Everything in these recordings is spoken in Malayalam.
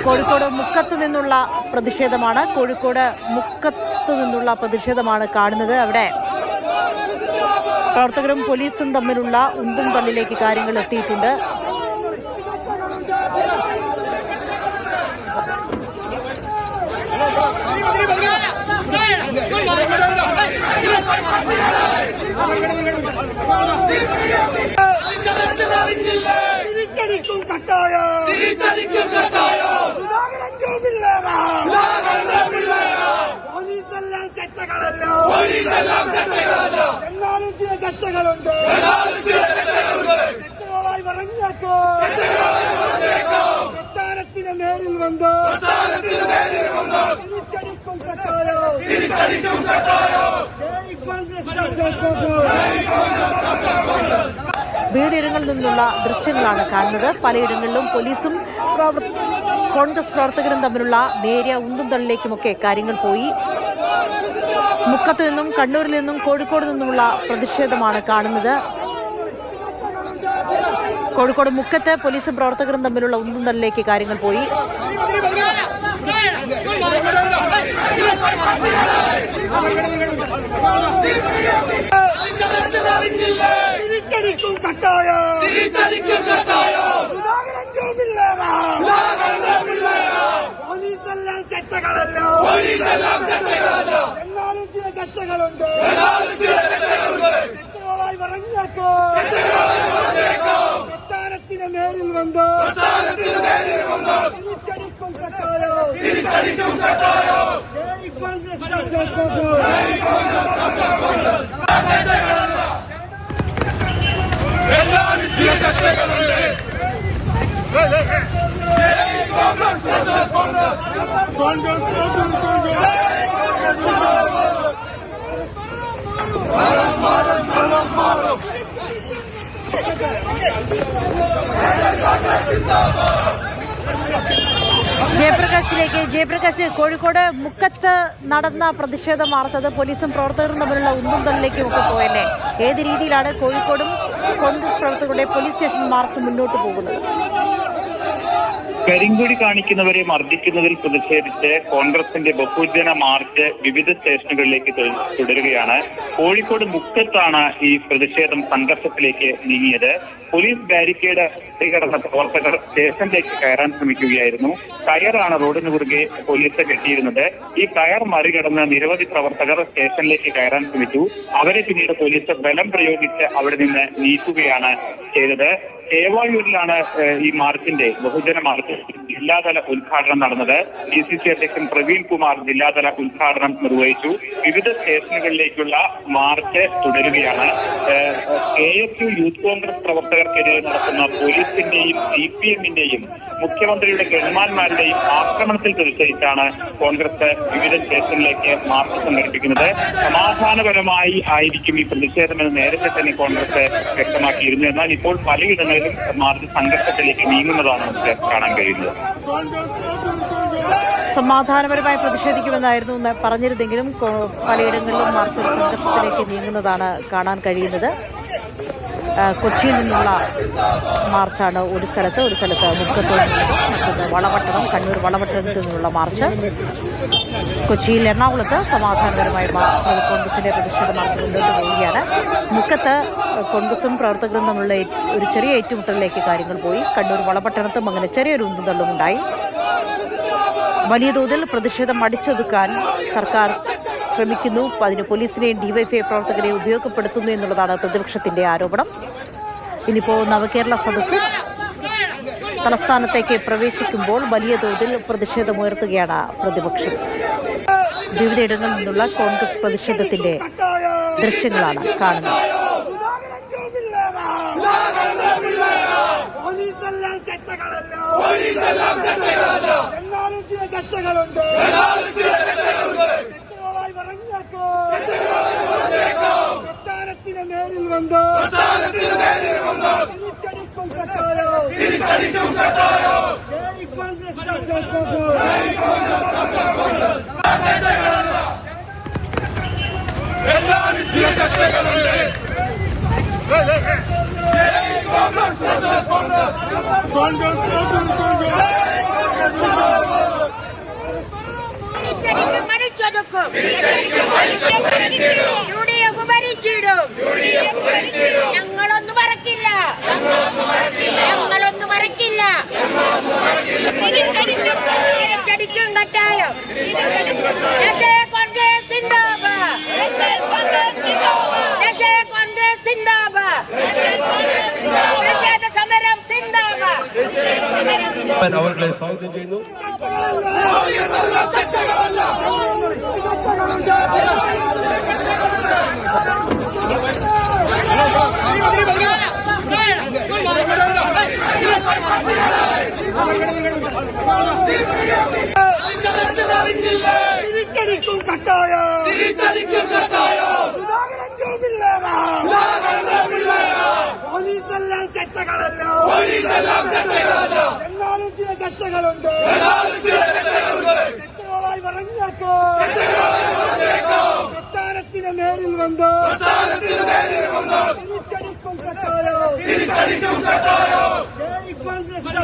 കോഴിക്കോട് മുക്കത്ത് നിന്നുള്ള പ്രതിഷേധമാണ്. കോഴിക്കോട് മുക്കത്ത് നിന്നുള്ള പ്രതിഷേധമാണ് കാണുന്നത്. അവിടെ പ്രവർത്തകരും പോലീസും തമ്മിലുള്ള ഉന്തും തള്ളിലേക്ക് കാര്യങ്ങൾ എത്തിയിട്ടുണ്ട്. നേരിൽ വന്നോ വീടിടങ്ങളിൽ നിന്നുള്ള ദൃശ്യങ്ങളാണ് കാണുന്നത്. പലയിടങ്ങളിലും പോലീസും കോൺഗ്രസ് പ്രവർത്തകരും തമ്മിലുള്ള നേരിയ ഉന്തും തള്ളിലേക്കുമൊക്കെ കാര്യങ്ങൾ പോയി. മുക്കത്ത് നിന്നും കണ്ണൂരിൽ നിന്നും കോഴിക്കോട് നിന്നുമുള്ള പ്രതിഷേധമാണ് കാണുന്നത്. കോഴിക്കോട് മുക്കത്ത് പോലീസും പ്രവർത്തകരും തമ്മിലുള്ള ഉന്തും തള്ളിലേക്ക് കാര്യങ്ങൾ പോയി. ചർച്ചകളുണ്ട് നേരിൽ വന്നോ ജയപ്രകാശ്, കോഴിക്കോട് മുക്കത്ത് നടന്ന പ്രതിഷേധ മാർച്ച് പോലീസും പ്രവർത്തകരും തമ്മിലുള്ള ഉന്തും തള്ളിലേക്കും ഒക്കെ പോയല്ലേ? ഏത് രീതിയിലാണ് കോഴിക്കോടും കോൺഗ്രസ് പ്രവർത്തകരുടെ പോലീസ് സ്റ്റേഷൻ മാർച്ച് മുന്നോട്ട് പോകുന്നത്? കരിങ്കൊടി കാണിക്കുന്നവരെ മർദ്ദിക്കുന്നതിൽ പ്രതിഷേധിച്ച് കോൺഗ്രസിന്റെ ബഹുജന മാർച്ച് വിവിധ സ്റ്റേഷനുകളിലേക്ക് തുടരുകയാണ്. കോഴിക്കോട് മുക്കത്താണ് ഈ പ്രതിഷേധം സംഘർഷത്തിലേക്ക് നീങ്ങിയത്. പോലീസ് ബാരിക്കേഡ് മറികടന്ന പ്രവർത്തകർ സ്റ്റേഷനിലേക്ക് കയറാൻ ശ്രമിക്കുകയായിരുന്നു. കയറാണ് റോഡിന് കുറുകെ പോലീസ് കെട്ടിയിരുന്നത്. ഈ കയർ മറികടന്ന് നിരവധി പ്രവർത്തകർ സ്റ്റേഷനിലേക്ക് കയറാൻ ശ്രമിച്ചു. അവരെ പിന്നീട് പോലീസ് ബലം പ്രയോഗിച്ച് അവിടെ നിന്ന് നീക്കുകയാണ് ചെയ്തത്. ചേവായൂരിലാണ് ഈ മാർച്ചിന്റെ ബഹുജന മാർച്ച് ജില്ലാതല ഉദ്ഘാടനം നടന്നത്. DCC അധ്യക്ഷൻ പ്രവീൺ കുമാർ ജില്ലാതല ഉദ്ഘാടനം നിർവഹിച്ചു. വിവിധ സ്റ്റേഷനുകളിലേക്കുള്ള മാർച്ച് തുടരുകയാണ്. ASU യൂത്ത് കോൺഗ്രസ് പ്രവർത്തകർക്കെതിരെ നടക്കുന്ന പോലീസിന്റെയും CPM-ന്റെയും മുഖ്യമന്ത്രിയുടെ ഗൺമാന്മാരുടെയും ആക്രമണത്തിൽ പ്രതിഷേധിച്ചാണ് കോൺഗ്രസ് വിവിധ സ്റ്റേഷനിലേക്ക് മാർച്ച് സംഘടിപ്പിക്കുന്നത്. സമാധാനപരമായി ആയിരിക്കും ഈ പ്രതിഷേധമെന്ന് നേരത്തെ തന്നെ കോൺഗ്രസ് വ്യക്തമാക്കിയിരുന്നു. എന്നാൽ ഇപ്പോൾ പലയിടങ്ങളിലും മാർച്ച് സംഘർഷത്തിലേക്ക് നീങ്ങുന്നതാണ് നമുക്ക് കാണാൻ കഴിയുന്നത്. സമാധാനപരമായി പ്രതിഷേധിക്കുമെന്നായിരുന്നു പറഞ്ഞിരുന്നെങ്കിലും പലയിടങ്ങളിലും മാർച്ച് സംഘർഷത്തിലേക്ക് നീങ്ങുന്നതാണ് കാണാൻ കഴിയുന്നത്. കൊച്ചിയിൽ നിന്നുള്ള മാർച്ചാണ് ഒരു സ്ഥലത്ത് മുക്കത്ത് മറ്റൊന്ന് വളപട്ടണം, കണ്ണൂർ വളപട്ടണത്തിൽ നിന്നുള്ള മാർച്ച്. കൊച്ചിയിൽ എറണാകുളത്ത് സമാധാനപരമായി കോൺഗ്രസിന്റെ പ്രതിഷേധ മാർച്ച് മുന്നോട്ട് പോവുകയാണ്. മുക്കത്ത് കോൺഗ്രസും പ്രവർത്തകരും തമ്മിലുള്ള ഒരു ചെറിയ ഏറ്റുമുട്ടലിലേക്ക് കാര്യങ്ങൾ പോയി. കണ്ണൂർ വളപട്ടണത്തും അങ്ങനെ ചെറിയൊരു ഉന്തുതള്ളുമുണ്ടായി. വലിയ തോതിൽ പ്രതിഷേധം അടിച്ചൊതുക്കാൻ സർക്കാർ ശ്രമിക്കുന്നു. അതിന് പോലീസിനെയും DYFI പ്രവർത്തകരെയും ഉപയോഗപ്പെടുത്തുന്നു എന്നുള്ളതാണ് പ്രതിപക്ഷത്തിന്റെ ആരോപണം. ഇനിയിപ്പോൾ നവകേരള സദസ്സ് തലസ്ഥാനത്തേക്ക് പ്രവേശിക്കുമ്പോൾ വലിയ തോതിൽ പ്രതിഷേധമുയർത്തുകയാണ് പ്രതിപക്ഷം. വിവിധയിടങ്ങളിൽ നിന്നുള്ള കോൺഗ്രസ് പ്രതിഷേധത്തിന്റെ ദൃശ്യങ്ങളാണ് കാണുന്നത്. നേരിൽ വന്നോ കോൺഗ്രസ് തിരിച്ചെടുക്കും. UDF ഭരിച്ചിടും. ഞങ്ങളൊന്നും മറക്കില്ല. തിരിച്ചടിക്കും കട്ടായം. ദേശീയ കോൺഗ്രസ് സിന്ദാബാദ്. ദേശീയ കോൺഗ്രസ് സിന്ദാബാദ്. പ്രതിഷേധ സമരം സിന്ദാബാദ്. അവരുടെ സ്വാഗതം ചെയ്യുന്നു. തിരിച്ചടിക്കും കട്ടായം. പോലീസെല്ലാം ചട്ടകളല്ലോ. എന്നാലും ചില ചട്ടകളുണ്ട്. ചട്ടകളായി പറഞ്ഞേക്കോ. പ്രസ്ഥാനത്തിന് നേരിൽ വന്നോ. തിരിച്ചടിക്കും കട്ടായോ. ജയ് കോൺഗ്രസ്.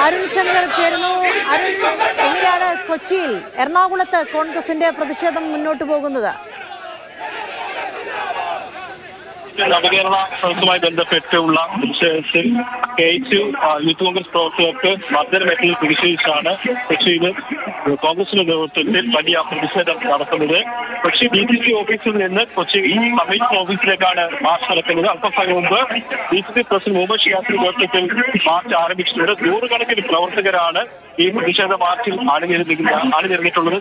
അരുൺ ശങ്കർ ചേരുന്നു. അരുൺ, എങ്ങനെയാണ് കൊച്ചിയിൽ എറണാകുളത്ത് കോൺഗ്രസിന്റെ പ്രതിഷേധം മുന്നോട്ട് പോകുന്നത്? നവകേരള സദസ്സുമായി ബന്ധപ്പെട്ടുള്ള പ്രതിഷേധത്തിൽ KSU യൂത്ത് കോൺഗ്രസ് പ്രവർത്തകർക്ക് മർദ്ദനമേറ്റതിൽ പ്രതിഷേധിച്ചാണ് കൊച്ചിയിൽ കോൺഗ്രസിന്റെ നേതൃത്വത്തിൽ വലിയ പ്രതിഷേധം നടത്തുന്നത്. കൊച്ചി DCC ഓഫീസിൽ നിന്ന് കൊച്ചി കമ്മീഷൻ ഓഫീസിലേക്കാണ് മാർച്ച് നടക്കുന്നത്. അല്പസമയം മുമ്പ് DCC പ്രസിഡന്റ് മുഹമ്മദ് ഷിയാസിന്റെ നേതൃത്വത്തിൽ മാർച്ച് ആരംഭിച്ചിട്ടുണ്ട്. നൂറുകണക്കിന് പ്രവർത്തകരാണ് ഈ പ്രതിഷേധ മാർച്ചിൽ അണിനിരന്നിട്ടുള്ളത്.